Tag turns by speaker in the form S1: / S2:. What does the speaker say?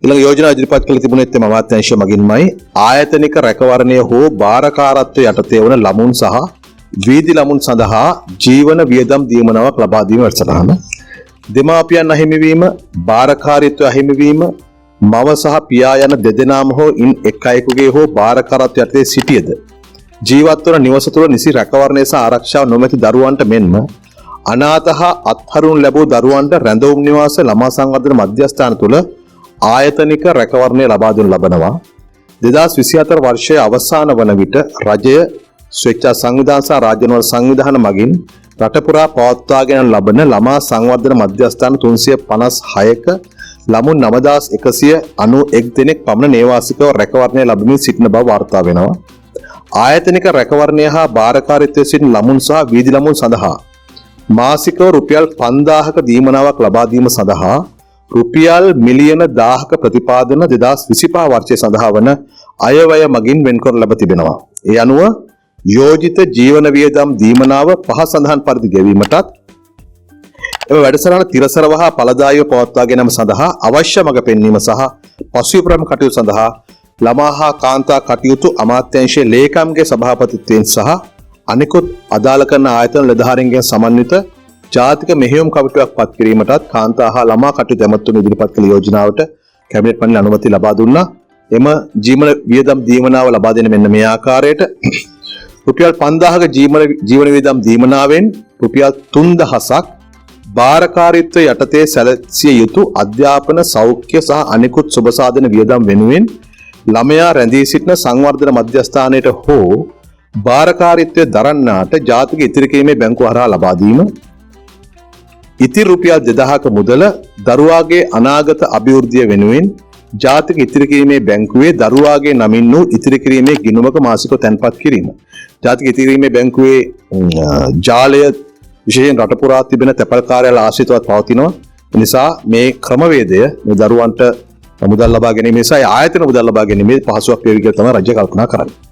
S1: ඊළඟ යෝජනා ඉදිරිපත් කළ තිබුණේ එත් අමාත්‍යාංශය මගින්මයි ආයතනික රැකවරණය හෝ බාරකාරත්වයේ යටතේ වන ළමුන් සහ වීදි ළමුන් සඳහා ජීවන වියදම් දීමනාවක් ලබා දීම වැඩසටහන. දෙමාපියන් අහිමිවීම, බාරකාරීත්වය අහිමිවීම, මව සහ පියා යන දෙදෙනාම හෝ ඉන් එක් අයෙකුගේ හෝ බාරකාරත්වය යටතේ සිටියද ජීවත් වන නිවස තුළ නිසි රැකවරණය සහ ආරක්ෂාව නොමැති දරුවන්ට මෙන්ම අනාථ හා අත්හරුන් ලැබූ දරුවන්ට රැඳවුම් නිවාස ළමා සංවර්ධන මධ්‍යස්ථාන තුළ ආයතනික රැකවරණය ලබා දෙනු ලබනවා. 2024 වර්ෂයේ අවසාන වන විට රජය ස්වේච්ඡා සංවිධාන සහ රාජ්‍යනෝල් සංවිධාන මගින් රට පුරා පවත්වාගෙන ලබන ළමා සංවර්ධන මධ්‍යස්ථාන 356ක ළමුන් 9191 දෙනෙක් පමණ නේවාසිකව රැකවරණය ලැබමින් සිටින බව වාර්තා වෙනවා. ආයතනික රැකවරණය හා බාරකාරීත්වයේ සිටින ළමුන් සහ වීදි ළමුන් සඳහා මාසිකව රුපියල් 5000ක දීමනාවක් ලබා දීම සඳහා රුපියල් මිලියන 1000ක ප්‍රතිපාදන 2025 වර්ෂයේ සඳහා වන අයවැය මගින් වෙන්කර ලැබ තිබෙනවා. ඒ අනුව යෝජිත ජීවන වියදම් දීමනාව පහ සඳහන් පරිදි ගෙවීමටත් එම වැඩසටහන තිරසරව හා ඵලදායීව පවත්වා ගැනීම සඳහා අවශ්‍ය මඟ පෙන්වීම සහ පසුවිපරම් කටයුතු සඳහා ළමා හා කාන්තා කටයුතු අමාත්‍යාංශයේ ලේකම්ගේ සභාපතිත්වයෙන් සහ අනිකුත් අදාළ කරන ආයතන නිලධාරීන්ගෙන් සමන්විත ජාතික මෙහෙයුම් කමිටුවක් පත් කිරීමටත් කාන්තා හා ළමා කටයුතු ඇමතුම ඉදිරිපත් කළ යෝජනාවට කැබිනට් මණ්ඩලය අනුමැතිය ලබා දුන්නා. එම ජීවන වියදම් දීමනාව ලබා දෙන මෙන්න මේ ආකාරයට රුපියල් 5000ක ජීවන වියදම් දීමනාවෙන් රුපියල් 3000ක් බාරකාරීත්වය යටතේ සැලසිය යුතු අධ්‍යාපන සෞඛ්‍ය සහ අනිකුත් සුබ සාධන වියදම් වෙනුවෙන් ළමයා රැඳී සිටින සංවර්ධන මධ්‍යස්ථානයට හෝ බාරකාරීත්වය දරන්නාට ජාතික ඉතිරි කිරීමේ බැංකුව හරහා ලබා දීම. ඉතිරි රුපියල් 2000ක මුදල දරුවාගේ අනාගත අභිවෘද්ධිය වෙනුවෙන් ජාතික ඉතිරි කිරීමේ බැංකුවේ දරුවාගේ නමින් වූ ඉතිරි කිරීමේ ගිණුමක මාසිකව තැන්පත් කිරීම. ජාතික ඉතිරි කිරීමේ බැංකුවේ ජාලය විශේෂයෙන් රට පුරා තිබෙන තැපැල් කාර්යාල ආශ්‍රිතව පවතිනවා. ඒ නිසා මේ ක්‍රමවේදය මේ දරුවන්ට මුදල් ලබා ගැනීම නිසා ආයතන මුදල් ලබා ගැනීමේ පහසුවක් වේවි කියලා තමයි රජය කල්පනා කරන්නේ.